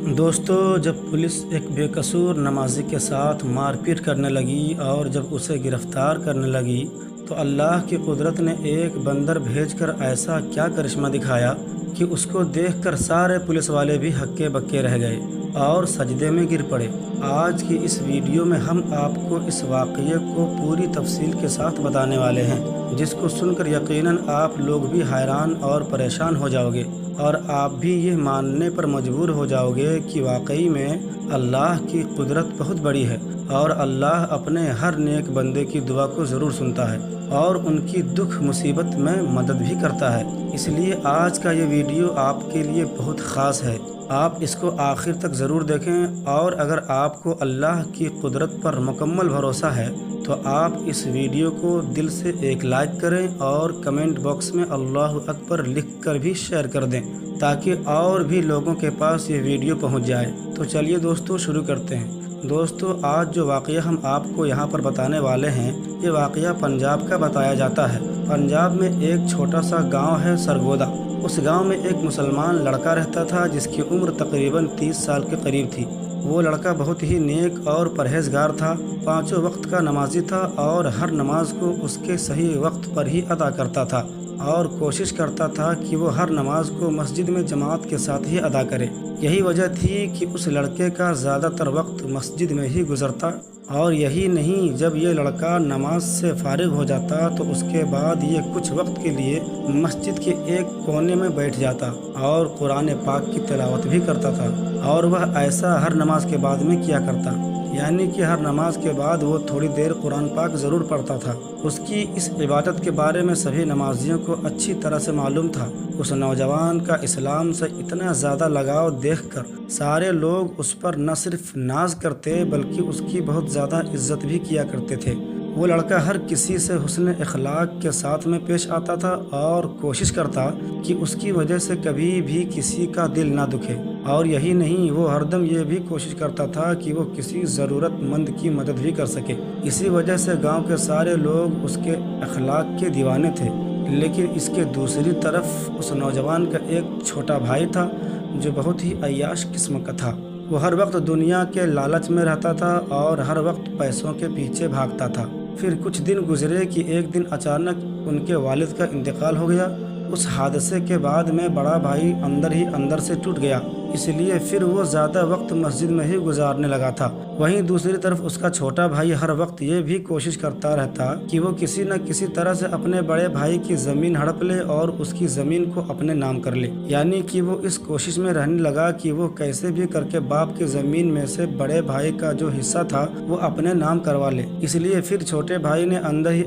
دوستو، جب پولیس ایک بے قصور نمازی کے ساتھ مار پیٹ کرنے لگی اور جب اسے گرفتار کرنے لگی تو اللہ کی قدرت نے ایک بندر بھیج کر ایسا کیا کرشمہ دکھایا کہ اس کو دیکھ کر سارے پولیس والے بھی ہکے بکے رہ گئے اور سجدے میں گر پڑے۔ آج کی اس ویڈیو میں ہم آپ کو اس واقعے کو پوری تفصیل کے ساتھ بتانے والے ہیں، جس کو سن کر یقیناً آپ لوگ بھی حیران اور پریشان ہو جاؤ گے، اور آپ بھی یہ ماننے پر مجبور ہو جاؤ گے کہ واقعی میں اللہ کی قدرت بہت بڑی ہے، اور اللہ اپنے ہر نیک بندے کی دعا کو ضرور سنتا ہے اور ان کی دکھ مصیبت میں مدد بھی کرتا ہے۔ اس لیے آج کا یہ ویڈیو آپ کے لیے بہت خاص ہے، آپ اس کو آخر تک ضرور دیکھیں، اور اگر آپ کو اللہ کی قدرت پر مکمل بھروسہ ہے تو آپ اس ویڈیو کو دل سے ایک لائک کریں اور کمنٹ باکس میں اللہ اکبر لکھ کر بھی شیئر کر دیں تاکہ اور بھی لوگوں کے پاس یہ ویڈیو پہنچ جائے۔ تو چلیے دوستو شروع کرتے ہیں۔ دوستو، آج جو واقعہ ہم آپ کو یہاں پر بتانے والے ہیں، یہ واقعہ پنجاب کا بتایا جاتا ہے۔ پنجاب میں ایک چھوٹا سا گاؤں ہے سرگودا۔ اس گاؤں میں ایک مسلمان لڑکا رہتا تھا جس کی عمر تقریباً 30 سال کے قریب تھی۔ وہ لڑکا بہت ہی نیک اور پرہیزگار تھا، 5 وقت کا نمازی تھا اور ہر نماز کو اس کے صحیح وقت پر ہی ادا کرتا تھا، اور کوشش کرتا تھا کہ وہ ہر نماز کو مسجد میں جماعت کے ساتھ ہی ادا کرے۔ یہی وجہ تھی کہ اس لڑکے کا زیادہ تر وقت مسجد میں ہی گزرتا، اور یہی نہیں، جب یہ لڑکا نماز سے فارغ ہو جاتا تو اس کے بعد یہ کچھ وقت کے لیے مسجد کے ایک کونے میں بیٹھ جاتا اور قرآن پاک کی تلاوت بھی کرتا تھا، اور وہ ایسا ہر نماز کے بعد میں کیا کرتا، یعنی کہ ہر نماز کے بعد وہ تھوڑی دیر قرآن پاک ضرور پڑھتا تھا۔ اس کی اس عبادت کے بارے میں سبھی نمازیوں کو اچھی طرح سے معلوم تھا۔ اس نوجوان کا اسلام سے اتنا زیادہ لگاؤ دیکھ کر سارے لوگ اس پر نہ صرف ناز کرتے بلکہ اس کی بہت زیادہ عزت بھی کیا کرتے تھے۔ وہ لڑکا ہر کسی سے حسن اخلاق کے ساتھ میں پیش آتا تھا اور کوشش کرتا کہ اس کی وجہ سے کبھی بھی کسی کا دل نہ دکھے، اور یہی نہیں، وہ ہر دم یہ بھی کوشش کرتا تھا کہ وہ کسی ضرورت مند کی مدد بھی کر سکے۔ اسی وجہ سے گاؤں کے سارے لوگ اس کے اخلاق کے دیوانے تھے۔ لیکن اس کے دوسری طرف اس نوجوان کا ایک چھوٹا بھائی تھا جو بہت ہی عیاش قسم کا تھا۔ وہ ہر وقت دنیا کے لالچ میں رہتا تھا اور ہر وقت پیسوں کے پیچھے بھاگتا تھا۔ پھر کچھ دن گزرے کہ ایک دن اچانک ان کے والد کا انتقال ہو گیا۔ اس حادثے کے بعد میں بڑا بھائی اندر سے ٹوٹ گیا، اس لیے پھر وہ زیادہ وقت مسجد میں ہی گزارنے لگا تھا۔ وہیں دوسری طرف اس کا چھوٹا بھائی ہر وقت یہ بھی کوشش کرتا رہتا کہ وہ کسی نہ کسی طرح سے اپنے بڑے بھائی کی زمین ہڑپ لے اور اس کی زمین کو اپنے نام کر لے، یعنی کہ وہ اس کوشش میں رہنے لگا کہ وہ کیسے بھی کر کے باپ کی زمین میں سے بڑے بھائی کا جو حصہ تھا وہ اپنے نام کروا لے۔ اس لیے پھر چھوٹے بھائی نے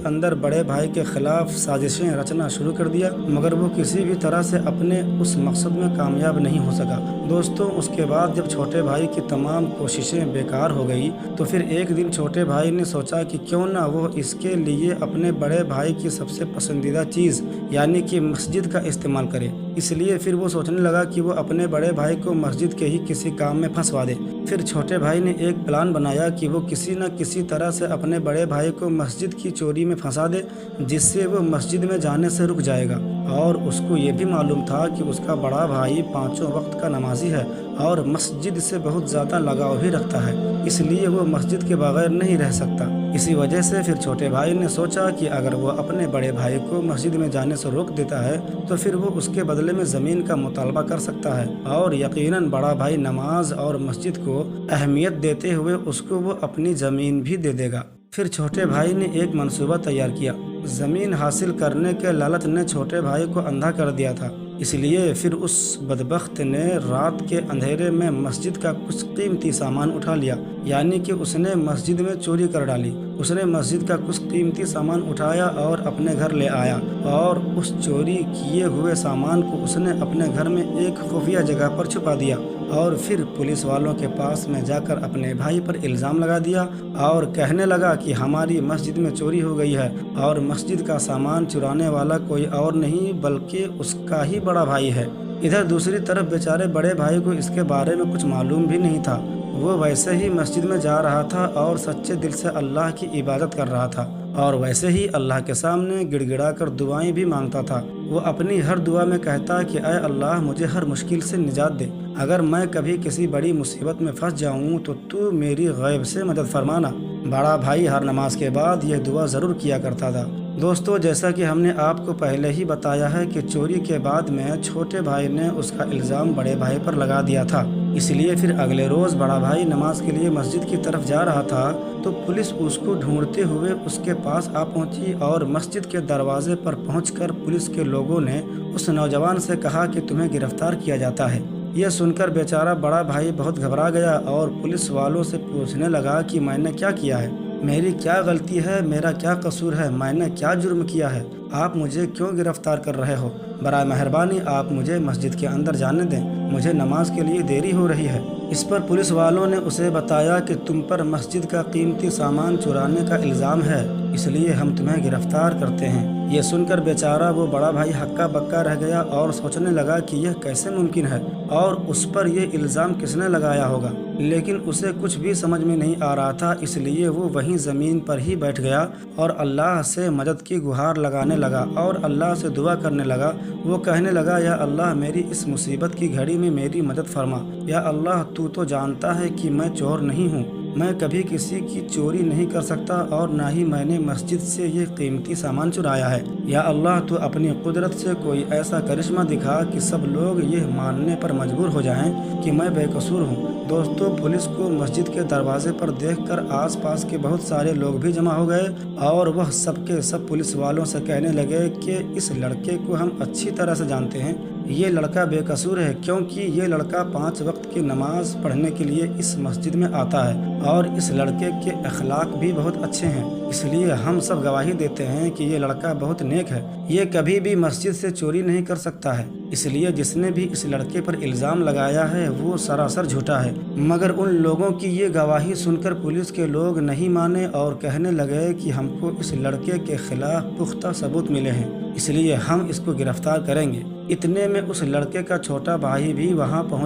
اندر بڑے بھائی کے خلاف سازشیں رچنا شروع کر دیا، مگر وہ کسی بھی طرح سے اپنے اس مقصد میں کامیاب نہیں ہو سکا۔ دوستوں، اس کے بعد جب چھوٹے بھائی کی تمام کوششیں بیکار ہو گئی تو پھر ایک دن چھوٹے بھائی نے سوچا کہ کیوں نہ وہ اس کے لیے اپنے بڑے بھائی کی سب سے پسندیدہ چیز یعنی کہ مسجد کا استعمال کرے۔ اس لیے پھر وہ سوچنے لگا کہ وہ اپنے بڑے بھائی کو مسجد کے ہی کسی کام میں پھنسوا دے۔ پھر چھوٹے بھائی نے ایک پلان بنایا کہ وہ کسی نہ کسی طرح سے اپنے بڑے بھائی کو مسجد کی چوری میں پھنسا دے، جس سے وہ مسجد میں جانے سے رک جائے گا۔ اور اس کو یہ بھی معلوم تھا کہ اس کا بڑا بھائی 5 وقت کا نمازی ہے اور مسجد سے بہت زیادہ لگاؤ بھی رکھتا ہے، اس لیے وہ مسجد کے بغیر نہیں رہ سکتا۔ اسی وجہ سے پھر چھوٹے بھائی نے سوچا کہ اگر وہ اپنے بڑے بھائی کو مسجد میں جانے سے روک دیتا ہے تو پھر وہ اس کے بدلے میں زمین کا مطالبہ کر سکتا ہے، اور یقیناً بڑا بھائی نماز اور مسجد کو اہمیت دیتے ہوئے اس کو وہ اپنی زمین بھی دے دے گا۔ پھر چھوٹے بھائی نے ایک منصوبہ تیار کیا۔ زمین حاصل کرنے کے لالچ نے چھوٹے بھائی کو اندھا کر دیا تھا، اس لیے پھر اس بدبخت نے رات کے اندھیرے میں مسجد کا کچھ قیمتی سامان اٹھا لیا، یعنی کہ اس نے مسجد میں چوری کر ڈالی۔ اس نے مسجد کا کچھ قیمتی سامان اٹھایا اور اپنے گھر لے آیا، اور اس چوری کیے ہوئے سامان کو اس نے اپنے گھر میں ایک خفیہ جگہ پر چھپا دیا، اور پھر پولیس والوں کے پاس میں جا کر اپنے بھائی پر الزام لگا دیا اور کہنے لگا کہ ہماری مسجد میں چوری ہو گئی ہے، اور مسجد کا سامان چرانے والا کوئی اور نہیں بلکہ اس کا ہی بڑا بھائی ہے۔ ادھر دوسری طرف بیچارے بڑے بھائی کو اس کے بارے میں کچھ معلوم بھی نہیں تھا۔ وہ ویسے ہی مسجد میں جا رہا تھا اور سچے دل سے اللہ کی عبادت کر رہا تھا، اور ویسے ہی اللہ کے سامنے گڑ گڑا کر دعائیں بھی مانگتا تھا۔ وہ اپنی ہر دعا میں کہتا کہ اے اللہ مجھے ہر مشکل سے نجات دے، اگر میں کبھی کسی بڑی مصیبت میں پھنس جاؤں تو میری غیب سے مدد فرمانا۔ بڑا بھائی ہر نماز کے بعد یہ دعا ضرور کیا کرتا تھا۔ دوستو، جیسا کہ ہم نے آپ کو پہلے ہی بتایا ہے کہ چوری کے بعد میں چھوٹے بھائی نے اس کا الزام بڑے بھائی پر لگا دیا تھا، اس لیے پھر اگلے روز بڑا بھائی نماز کے لیے مسجد کی طرف جا رہا تھا تو پولیس اس کو ڈھونڈتے ہوئے اس کے پاس آ پہنچی اور مسجد کے دروازے پر پہنچ کر پولیس کے لوگوں نے اس نوجوان سے کہا کہ تمہیں گرفتار کیا جاتا ہے۔ یہ سن کر بیچارہ بڑا بھائی بہت گھبرا گیا اور پولیس والوں سے پوچھنے لگا کہ میں نے کیا کیا ہے، میری کیا غلطی ہے، میرا کیا قصور ہے، میں نے کیا جرم کیا ہے، آپ مجھے کیوں گرفتار کر رہے ہو؟ برائے مہربانی آپ مجھے مسجد کے اندر جانے دیں، مجھے نماز کے لیے دیری ہو رہی ہے۔ اس پر پولیس والوں نے اسے بتایا کہ تم پر مسجد کا قیمتی سامان چرانے کا الزام ہے، اس لیے ہم تمہیں گرفتار کرتے ہیں۔ یہ سن کر بیچارہ وہ بڑا بھائی ہکا بکا رہ گیا اور سوچنے لگا کہ یہ کیسے ممکن ہے اور اس پر یہ الزام کس نے لگایا ہوگا، لیکن اسے کچھ بھی سمجھ میں نہیں آ رہا تھا، اس لیے وہ وہیں زمین پر ہی بیٹھ گیا اور اللہ سے مدد کی گہار لگانے لگا اور اللہ سے دعا کرنے لگا۔ وہ کہنے لگا، یا اللہ میری اس مصیبت کی گھڑی میں میری مدد فرما، یا اللہ تو جانتا ہے کہ میں چور نہیں ہوں، میں کبھی کسی کی چوری نہیں کر سکتا اور نہ ہی میں نے مسجد سے یہ قیمتی سامان چرایا ہے، یا اللہ تو اپنی قدرت سے کوئی ایسا کرشمہ دکھا کہ سب لوگ یہ ماننے پر مجبور ہو جائیں کہ میں بے قصور ہوں۔ دوستو، پولیس کو مسجد کے دروازے پر دیکھ کر آس پاس کے بہت سارے لوگ بھی جمع ہو گئے اور وہ سب کے سب پولیس والوں سے کہنے لگے کہ اس لڑکے کو ہم اچھی طرح سے جانتے ہیں، یہ لڑکا بے قصور ہے کیونکہ یہ لڑکا 5 وقت کی نماز پڑھنے کے لیے اس مسجد میں آتا ہے اور اس لڑکے کے اخلاق بھی بہت اچھے ہیں، اس لیے ہم سب گواہی دیتے ہیں کہ یہ لڑکا بہت نیک ہے، یہ کبھی بھی مسجد سے چوری نہیں کر سکتا ہے، اس لیے جس نے بھی اس لڑکے پر الزام لگایا ہے وہ سراسر جھوٹا ہے۔ مگر ان لوگوں کی یہ گواہی سن کر پولیس کے لوگ نہیں مانے اور کہنے لگے کہ ہم کو اس لڑکے کے خلاف پختہ ثبوت ملے ہیں، اس لیے ہم اس کو گرفتار کریں گے۔ اتنے میں اس لڑکے کا چھوٹا بھائی بھی وہاں پر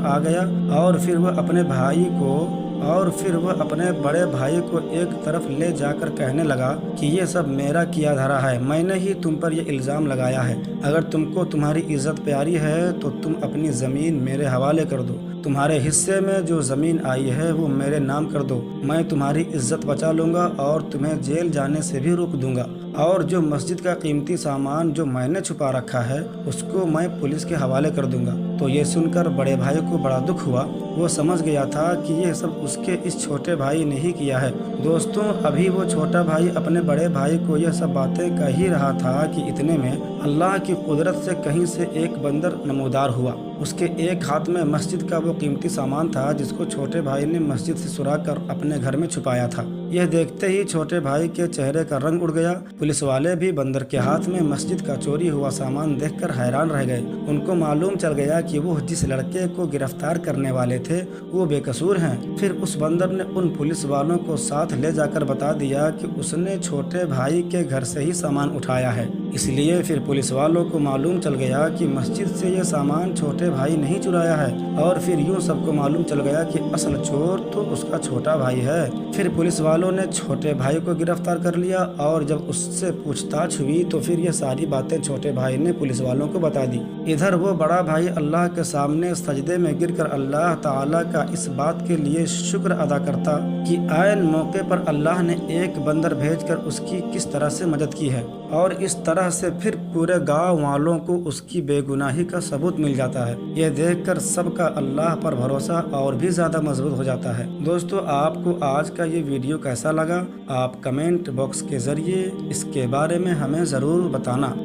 آ گیا اور پھر وہ اپنے بڑے بھائی کو ایک طرف لے جا کر کہنے لگا کہ یہ سب میرا کیا دھرا ہے، میں نے ہی تم پر یہ الزام لگایا ہے، اگر تم کو تمہاری عزت پیاری ہے تو تم اپنی زمین میرے حوالے کر دو، تمہارے حصے میں جو زمین آئی ہے وہ میرے نام کر دو، میں تمہاری عزت بچا لوں گا اور تمہیں جیل جانے سے بھی روک دوں گا، اور جو مسجد کا قیمتی سامان جو میں نے چھپا رکھا ہے اس کو میں پولیس کے حوالے کر دوں گا۔ تو یہ سن کر بڑے بھائی کو بڑا دکھ ہوا، وہ سمجھ گیا تھا کہ یہ سب اس کے اس چھوٹے بھائی نے ہی کیا ہے۔ دوستوں، ابھی وہ چھوٹا بھائی اپنے بڑے بھائی کو یہ سب باتیں کہہ ہی رہا تھا کہ اتنے میں اللہ کی قدرت سے کہیں سے ایک بندر نمودار ہوا، اس کے ایک ہاتھ میں مسجد کا وہ قیمتی سامان تھا جس کو چھوٹے بھائی نے مسجد سے چرا کر اپنے گھر میں چھپایا تھا۔ یہ دیکھتے ہی چھوٹے بھائی کے چہرے کا رنگ اڑ گیا۔ پولیس والے بھی بندر کے ہاتھ میں مسجد کا چوری ہوا سامان دیکھ کر حیران رہ گئے، ان کو معلوم چل گیا کہ وہ جس لڑکے کو گرفتار کرنے والے تھے وہ بے قصور ہیں۔ پھر اس بندر نے ان پولیس والوں کو ساتھ لے جا کر بتا دیا کہ اس نے چھوٹے بھائی کے گھر سے ہی سامان اٹھایا ہے، اس لیے پھر پولیس والوں کو معلوم چل گیا کہ مسجد سے یہ سامان چھوٹے بھائی نہیں چرایا ہے، اور پھر یوں سب کو معلوم چل گیا کہ اصل چور تو اس کا چھوٹا بھائی ہے۔ پھر پولیس والوں نے چھوٹے بھائی کو گرفتار کر لیا اور جب اس سے پوچھ تاچھ ہوئی تو پھر یہ ساری باتیں چھوٹے بھائی نے پولیس والوں کو بتا دی۔ ادھر وہ بڑا بھائی اللہ کے سامنے سجدے میں گر کر اللہ تعالیٰ کا اس بات کے لیے شکر ادا کرتا کہ عین موقع پر اللہ نے ایک بندر بھیج کر اس کی کس طرح سے مدد کی ہے، اور اس طرح سے پھر پورے گاؤں والوں کو اس کی بے گناہی کا ثبوت مل جاتا ہے۔ یہ دیکھ کر سب کا اللہ پر بھروسہ اور بھی زیادہ مضبوط ہو جاتا ہے۔ دوستو، آپ کو آج کا یہ ویڈیو کیسا لگا؟ آپ کمنٹ باکس کے ذریعے اس کے بارے میں ہمیں ضرور بتانا۔